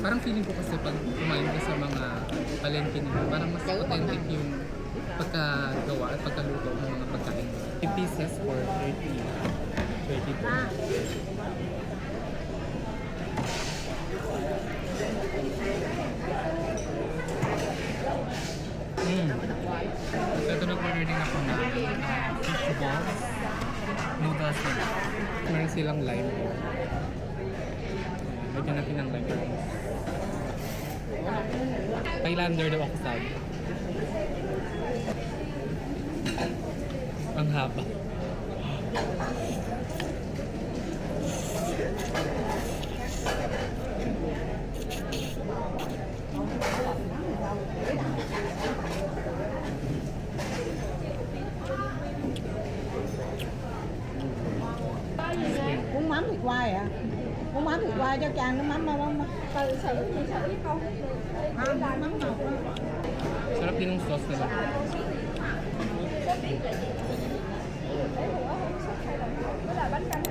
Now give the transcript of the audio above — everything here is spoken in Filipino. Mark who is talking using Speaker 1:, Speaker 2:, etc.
Speaker 1: Parang feeling ko kasi pag kumain ka sa mga palengke nila, parang mas authentic yung pagkagawa at pagkaluto ng mga pagkain. 3 pieces for 30. 30 po. So ito nag-order din ako ng fish balls, noodles nila. Meron silang lime po. Lagyan natin ng lime po. Thailander daw ako sabi. Ang haba.
Speaker 2: Bún mắm thịt quay à? Bún mắm thịt quay cho chàng nước mắm đâu không? Từ sợi ít không? Không, mắm ngọt đó.
Speaker 1: Sarap din ng sauce nila.
Speaker 3: Với là bánh canh.